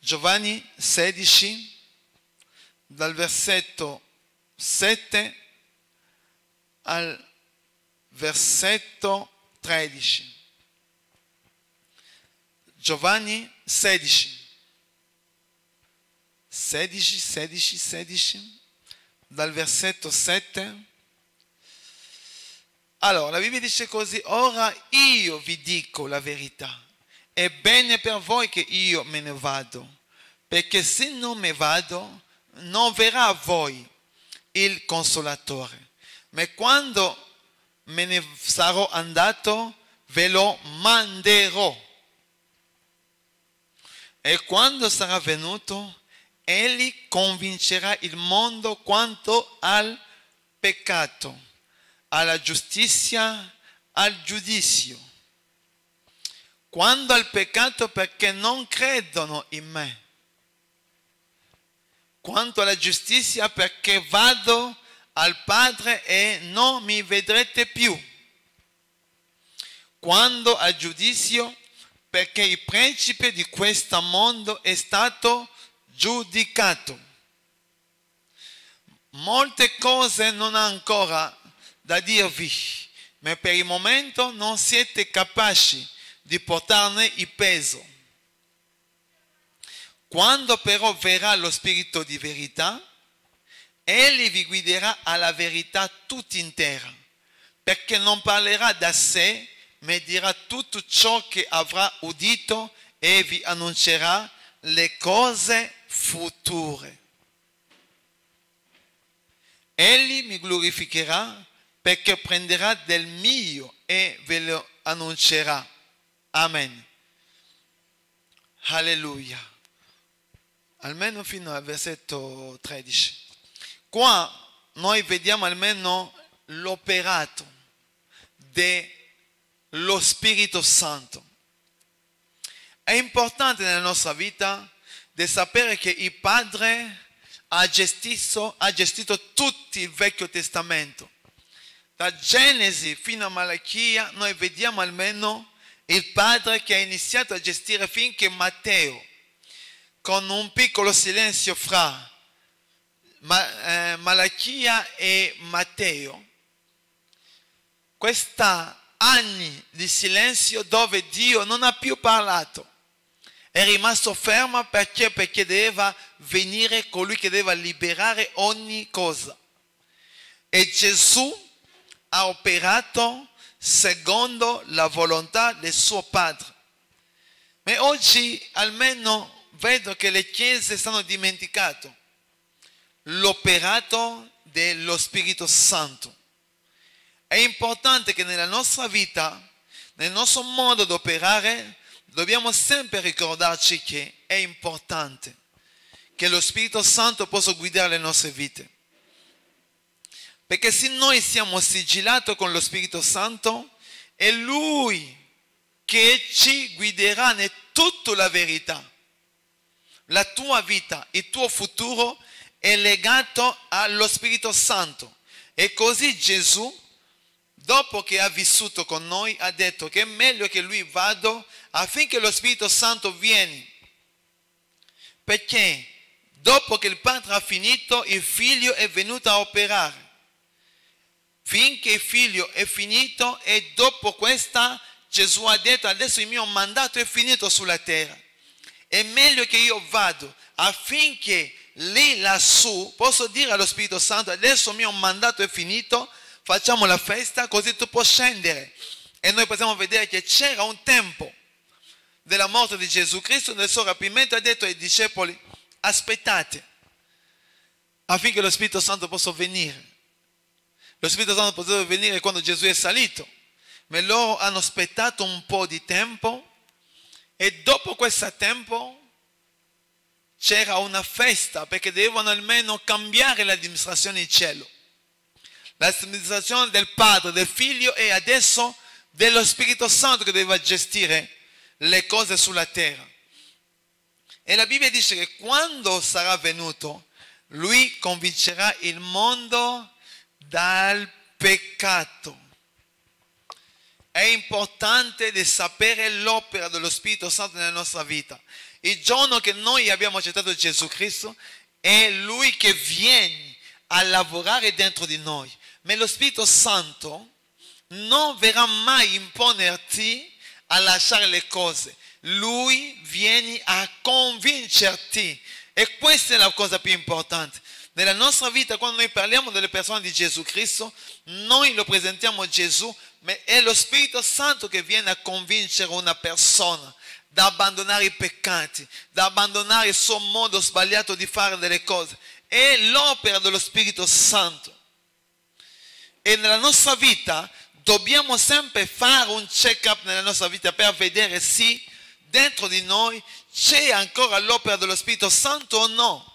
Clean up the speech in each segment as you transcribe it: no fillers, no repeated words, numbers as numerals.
Giovanni 16, dal versetto 7 al versetto 13. Giovanni 16, 16, dal versetto 7. Allora, la Bibbia dice così: ora io vi dico la verità, è bene per voi che io me ne vado, perché se non me vado, non verrà a voi il Consolatore, ma quando me ne sarò andato, ve lo manderò. E quando sarà venuto, egli convincerà il mondo quanto al peccato, alla giustizia, al giudizio. Quando al peccato, perché non credono in me. Quanto alla giustizia, perché vado al Padre e non mi vedrete più. Quando al giudizio, perché il principe di questo mondo è stato giudicato. Molte cose non ho ancora da dirvi, ma per il momento non siete capaci di portarne il peso. Quando però verrà lo Spirito di verità, egli vi guiderà alla verità tutta intera, perché non parlerà da sé, ma dirà tutto ciò che avrà udito e vi annuncerà le cose future. Egli mi glorificherà, perché prenderà del mio e ve lo annuncerà. Amen. Alleluia. Almeno fino al versetto 13. Qua noi vediamo almeno l'operato dello Spirito Santo. È importante nella nostra vita di sapere che il Padre ha gestito tutto il Vecchio Testamento. Da Genesi fino a Malachia noi vediamo almeno il Padre che ha iniziato a gestire finché Matteo, con un piccolo silenzio fra Malachia e Matteo, questi anni di silenzio dove Dio non ha più parlato, è rimasto fermo perché doveva venire colui che doveva liberare ogni cosa. E Gesù ha operato secondo la volontà del suo Padre. Ma oggi almeno vedo che le chiese stanno dimenticando l'operato dello Spirito Santo. È importante che nella nostra vita, nel nostro modo di operare, dobbiamo sempre ricordarci che è importante che lo Spirito Santo possa guidare le nostre vite. Perché se noi siamo sigillati con lo Spirito Santo, è Lui che ci guiderà in tutta la verità. La tua vita, il tuo futuro è legato allo Spirito Santo. E così Gesù, dopo che ha vissuto con noi, ha detto che è meglio che Lui vada affinché lo Spirito Santo vieni. Perché dopo che il Padre ha finito, il Figlio è venuto a operare. Finché il Figlio è finito, e dopo questa Gesù ha detto: adesso il mio mandato è finito sulla terra. È meglio che io vado affinché lì lassù posso dire allo Spirito Santo: adesso il mio mandato è finito, facciamo la festa così tu puoi scendere. E noi possiamo vedere che c'era un tempo della morte di Gesù Cristo, del suo rapimento, ha detto ai discepoli: aspettate affinché lo Spirito Santo possa venire. Lo Spirito Santo poteva venire quando Gesù è salito, ma loro hanno aspettato un po' di tempo, e dopo questo tempo c'era una festa, perché dovevano almeno cambiare l'amministrazione in cielo. L'amministrazione del Padre, del Figlio e adesso dello Spirito Santo che doveva gestire le cose sulla terra. E la Bibbia dice che quando sarà venuto, Lui convincerà il mondo dal peccato. è importante di sapere l'opera dello Spirito Santo nella nostra vita. Il giorno che noi abbiamo accettato Gesù Cristo, è Lui che viene a lavorare dentro di noi. Ma lo Spirito Santo non verrà mai imponerti a lasciare le cose. Lui viene a convincerti. E questa è la cosa più importante. Nella nostra vita, quando noi parliamo delle persone di Gesù Cristo, noi lo presentiamo Gesù, ma è lo Spirito Santo che viene a convincere una persona da abbandonare i peccati, da abbandonare il suo modo sbagliato di fare delle cose. È l'opera dello Spirito Santo. E nella nostra vita dobbiamo sempre fare un check-up nella nostra vita per vedere se dentro di noi c'è ancora l'opera dello Spirito Santo o no.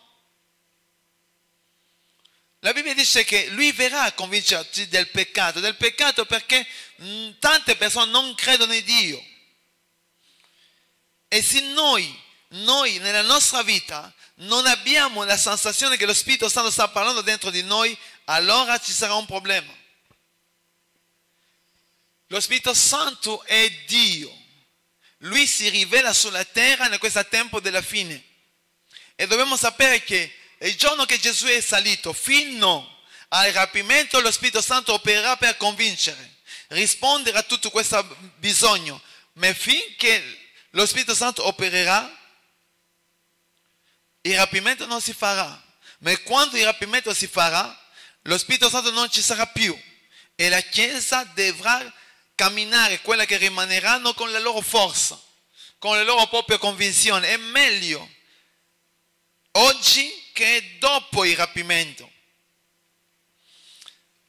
La Bibbia dice che Lui verrà a convincerci del peccato perché tante persone non credono in Dio. E se noi nella nostra vita non abbiamo la sensazione che lo Spirito Santo sta parlando dentro di noi, allora ci sarà un problema. Lo Spirito Santo è Dio. Lui si rivela sulla terra in questo tempo della fine. E dobbiamo sapere che il giorno che Gesù è salito fino al rapimento, lo Spirito Santo opererà per convincere, rispondere a tutto questo bisogno. Ma finché lo Spirito Santo opererà, il rapimento non si farà. Ma quando il rapimento si farà, lo Spirito Santo non ci sarà più. E la Chiesa dovrà camminare, quella che rimaneranno, con la loro forza, con le loro proprie convinzioni. È meglio oggi che dopo il rapimento.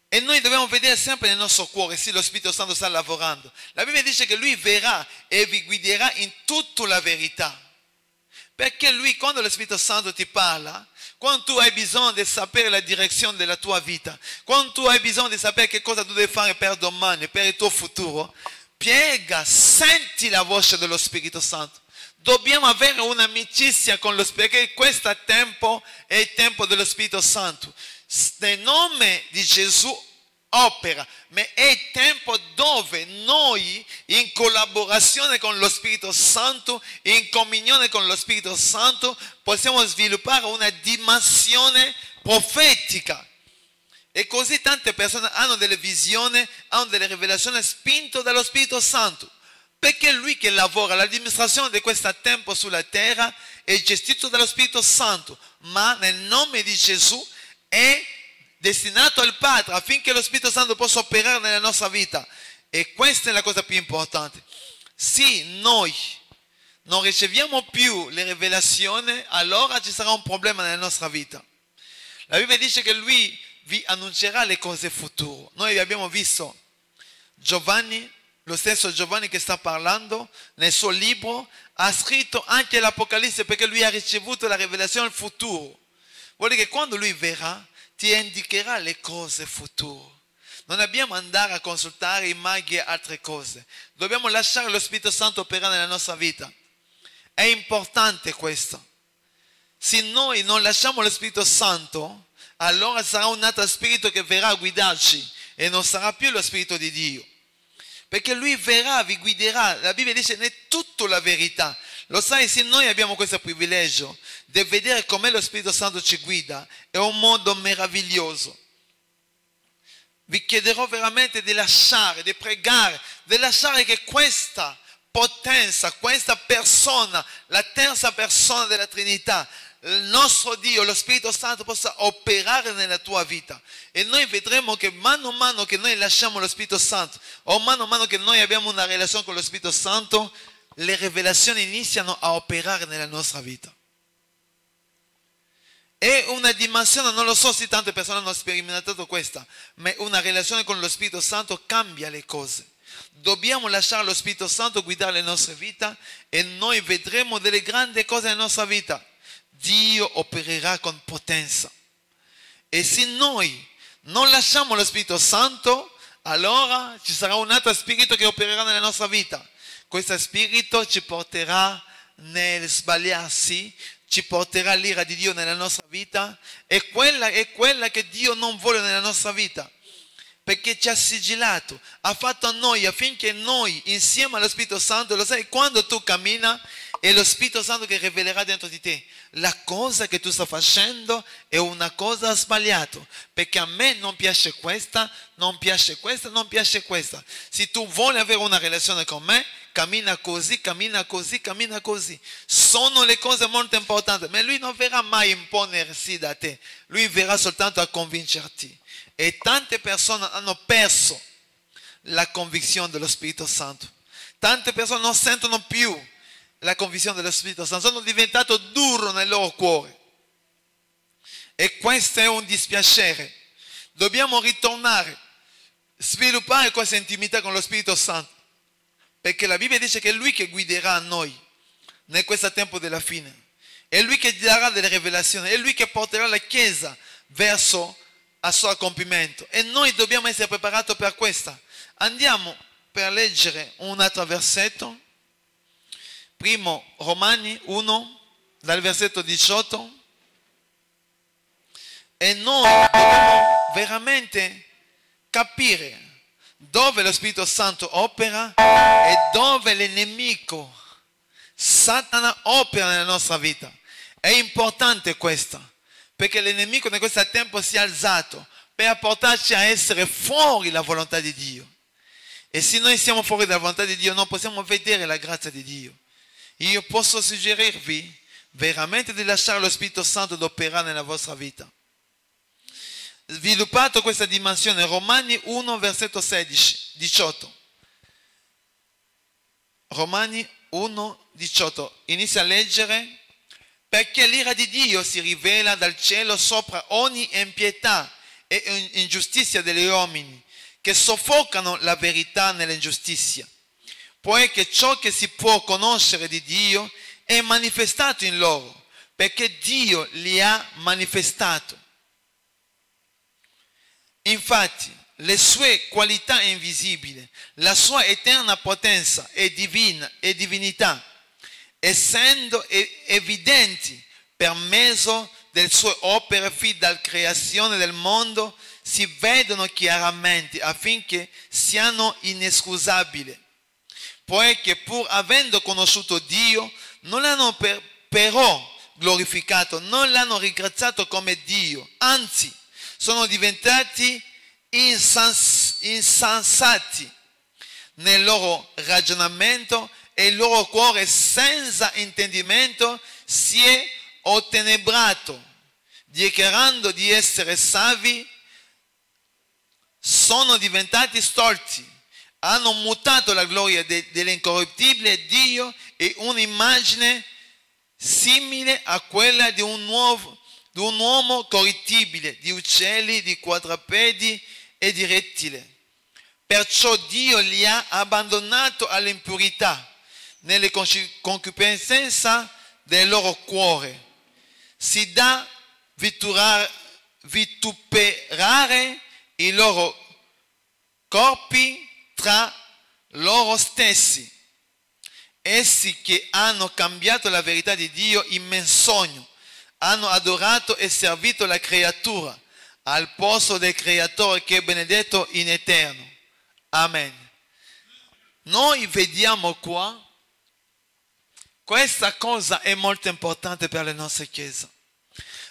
E noi dobbiamo vedere sempre nel nostro cuore se lo Spirito Santo sta lavorando. La Bibbia dice che Lui verrà e vi guiderà in tutta la verità. Perché Lui, quando lo Spirito Santo ti parla, quando tu hai bisogno di sapere la direzione della tua vita, quando tu hai bisogno di sapere che cosa tu devi fare per domani, per il tuo futuro, piega, senti la voce dello Spirito Santo. Dobbiamo avere un'amicizia con lo Spirito, perché questo tempo è il tempo dello Spirito Santo. Nel nome di Gesù opera, ma è il tempo dove noi, in collaborazione con lo Spirito Santo, in comunione con lo Spirito Santo, possiamo sviluppare una dimensione profetica. E così tante persone hanno delle visioni, hanno delle rivelazioni spinte dallo Spirito Santo. Perché è Lui che lavora, l'amministrazione di questo tempo sulla terra è gestito dallo Spirito Santo, ma nel nome di Gesù è destinato al Padre affinché lo Spirito Santo possa operare nella nostra vita. E questa è la cosa più importante. Se noi non riceviamo più le rivelazioni, allora ci sarà un problema nella nostra vita. La Bibbia dice che Lui vi annuncerà le cose future. Noi abbiamo visto Giovanni, lo stesso Giovanni che sta parlando nel suo libro, ha scritto anche l'Apocalisse perché lui ha ricevuto la rivelazione del futuro. Vuol dire che quando Lui verrà ti indicherà le cose future. Non dobbiamo andare a consultare i maghi e altre cose. Dobbiamo lasciare lo Spirito Santo operare nella nostra vita. È importante questo. Se noi non lasciamo lo Spirito Santo, allora sarà un altro spirito che verrà a guidarci e non sarà più lo Spirito di Dio. Perché Lui verrà, vi guiderà. La Bibbia dice è tutta la verità. Lo sai, se noi abbiamo questo privilegio di vedere come lo Spirito Santo ci guida, è un mondo meraviglioso. Vi chiederò veramente di lasciare, di pregare, di lasciare che questa potenza, questa persona, la terza persona della Trinità, il nostro Dio, lo Spirito Santo possa operare nella tua vita. E noi vedremo che mano a mano che noi lasciamo lo Spirito Santo, o mano a mano che noi abbiamo una relazione con lo Spirito Santo, le rivelazioni iniziano a operare nella nostra vita. È una dimensione, non lo so se tante persone hanno sperimentato questa, ma una relazione con lo Spirito Santo cambia le cose. Dobbiamo lasciare lo Spirito Santo guidare le nostre vite e noi vedremo delle grandi cose nella nostra vita. Dio opererà con potenza. E se noi non lasciamo lo Spirito Santo, allora ci sarà un altro spirito che opererà nella nostra vita. Questo spirito ci porterà nel sbagliarsi, ci porterà l'ira di Dio nella nostra vita, e quella è quella che Dio non vuole nella nostra vita. perché ci ha sigillato, ha fatto a noi affinché noi insieme allo Spirito Santo, lo sai, quando tu cammina è lo Spirito Santo che rivelerà dentro di te la cosa che tu stai facendo è una cosa sbagliata, perché a me non piace questa, non piace questa, non piace questa. Se tu vuoi avere una relazione con me, cammina così, cammina così, cammina così. Sono le cose molto importanti, ma lui non verrà mai imponersi da te, lui verrà soltanto a convincerti. E tante persone hanno perso la convinzione dello Spirito Santo. Tante persone non sentono più la convinzione dello Spirito Santo, sono diventato duro nel loro cuore. E questo è un dispiacere. Dobbiamo ritornare, sviluppare questa intimità con lo Spirito Santo, perché la Bibbia dice che è Lui che guiderà noi in questo tempo della fine. È Lui che darà delle rivelazioni, è Lui che porterà la Chiesa verso al suo compimento. E noi dobbiamo essere preparati per questo. Andiamo per leggere un altro versetto. Primo Romani 1, dal versetto 18. E noi dobbiamo veramente capire dove lo Spirito Santo opera e dove il nemico Satana opera nella nostra vita. È importante questo, perché il nemico in questo tempo si è alzato per portarci a essere fuori dalla volontà di Dio. E se noi siamo fuori dalla volontà di Dio non possiamo vedere la grazia di Dio. Io posso suggerirvi veramente di lasciare lo Spirito Santo ad operare nella vostra vita. Sviluppato questa dimensione, Romani 1 versetto 18. Romani 1, 18. Inizia a leggere. Perché l'ira di Dio si rivela dal cielo sopra ogni impietà e ingiustizia degli uomini, che soffocano la verità nell'ingiustizia. Poiché ciò che si può conoscere di Dio è manifestato in loro, perché Dio li ha manifestato. Infatti, le sue qualità invisibili, la sua eterna potenza e divinità, essendo evidenti per mezzo delle sue opere fin dalla creazione del mondo, si vedono chiaramente affinché siano inescusabili. Poiché pur avendo conosciuto Dio, non l'hanno però glorificato, non l'hanno ringraziato come Dio, anzi, sono diventati insensati nel loro ragionamento e il loro cuore senza intendimento si è ottenebrato, dichiarando di essere savi, sono diventati stolti, hanno mutato la gloria dell'incorruttibile Dio e un'immagine simile a quella di un uomo corruttibile, di uccelli, di quadrupedi e di rettili. Perciò Dio li ha abbandonato all'impurità, nelle concupiscenze del loro cuore. Si dà vituperare i loro corpi tra loro stessi. Essi che hanno cambiato la verità di Dio in menzogna, hanno adorato e servito la creatura al posto del creatore che è benedetto in eterno. Amen. Noi vediamo qua, questa cosa è molto importante per le nostre chiese.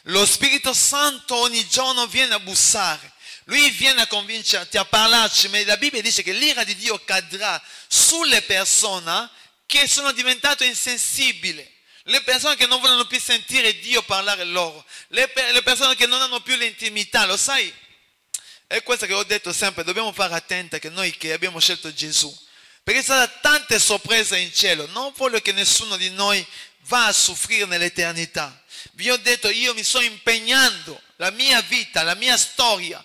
Lo Spirito Santo ogni giorno viene a bussare, lui viene a convincerti, a parlarci, ma la Bibbia dice che l'ira di Dio cadrà sulle persone che sono diventate insensibili, le persone che non vogliono più sentire Dio parlare loro, le persone che non hanno più l'intimità, lo sai? È questo che ho detto sempre, dobbiamo fare attenti che noi che abbiamo scelto Gesù, perché ci saranno tante sorprese in cielo. Non voglio che nessuno di noi va a soffrire nell'eternità. Vi ho detto, io mi sto impegnando la mia vita, la mia storia,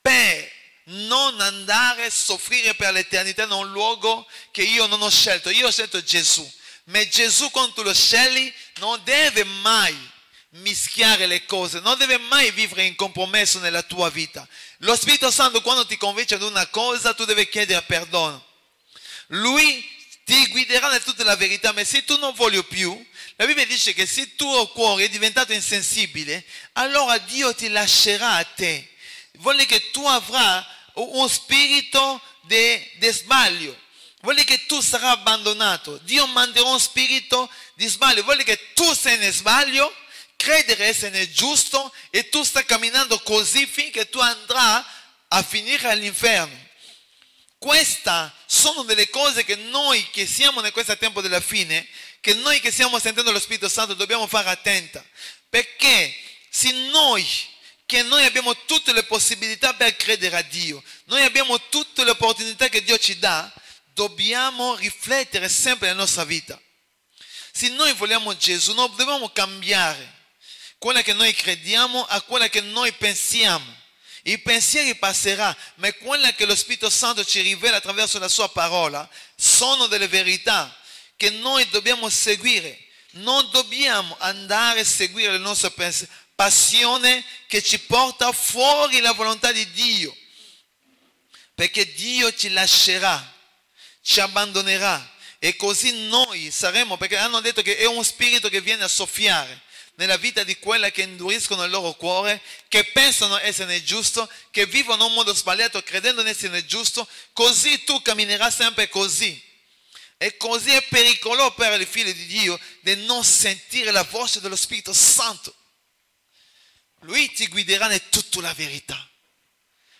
per non andare a soffrire per l'eternità in un luogo che io non ho scelto. Io ho scelto Gesù, ma Gesù quando tu lo scegli non deve mai mischiare le cose, non deve mai vivere in compromesso nella tua vita. Lo Spirito Santo quando ti convince ad una cosa tu devi chiedere perdono. Lui ti guiderà nel tutta la verità, ma se tu non vuoi più, la Bibbia dice che se il tuo cuore è diventato insensibile, allora Dio ti lascerà a te. Vuole che tu avrai un spirito di sbaglio. Vuol dire che tu sarai abbandonato. Dio manderà un spirito di sbaglio. Vuol dire che tu sei in sbaglio, credere essere giusto e tu stai camminando così finché tu andrai a finire all'inferno. Queste sono delle cose che noi che siamo in questo tempo della fine, che noi che stiamo sentendo lo Spirito Santo dobbiamo fare attenta. Perché se noi abbiamo tutte le possibilità per credere a Dio, noi abbiamo tutte le opportunità che Dio ci dà, dobbiamo riflettere sempre nella nostra vita. Se noi vogliamo Gesù, non dobbiamo cambiare quella che noi crediamo a quella che noi pensiamo. I pensieri passerà, ma quella che lo Spirito Santo ci rivela attraverso la sua parola sono delle verità che noi dobbiamo seguire. Non dobbiamo andare a seguire le nostre passioni che ci porta fuori la volontà di Dio, perché Dio ci lascerà, ci abbandonerà e così noi saremo, perché hanno detto che è un spirito che viene a soffiare nella vita di quella che induriscono il loro cuore, che pensano essere giusto, che vivono in un modo sbagliato credendo in essere giusto. Così tu camminerai sempre così. E così è pericoloso per i figli di Dio di non sentire la voce dello Spirito Santo. Lui ti guiderà in tutta la verità.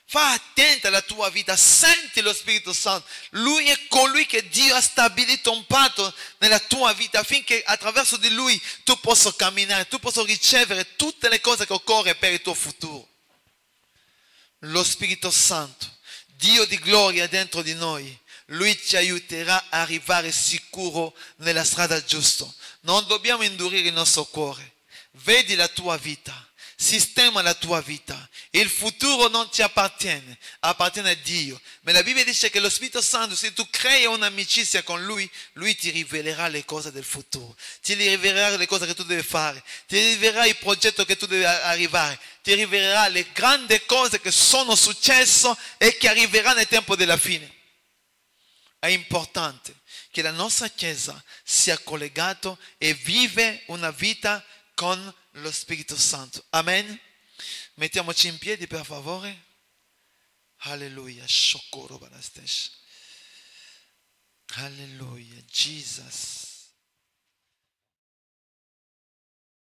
Fa attenta alla tua vita, senti lo Spirito Santo. Lui è colui che Dio ha stabilito un patto nella tua vita affinché attraverso di lui tu possa camminare, tu possa ricevere tutte le cose che occorrono per il tuo futuro. Lo Spirito Santo, Dio di gloria dentro di noi, lui ci aiuterà a arrivare sicuro nella strada giusta. Non dobbiamo indurire il nostro cuore. Vedi la tua vita. Sistema la tua vita. Il futuro non ti appartiene, appartiene a Dio. Ma la Bibbia dice che lo Spirito Santo, se tu crei un'amicizia con Lui, Lui ti rivelerà le cose del futuro, ti rivelerà le cose che tu devi fare, ti rivelerà il progetto che tu devi arrivare, ti rivelerà le grandi cose che sono successe e che arriveranno nel tempo della fine. È importante che la nostra Chiesa sia collegata e vive una vita con lo Spirito Santo. Amen. Mettiamoci in piedi per favore. Alleluia. Alleluia. Jesus.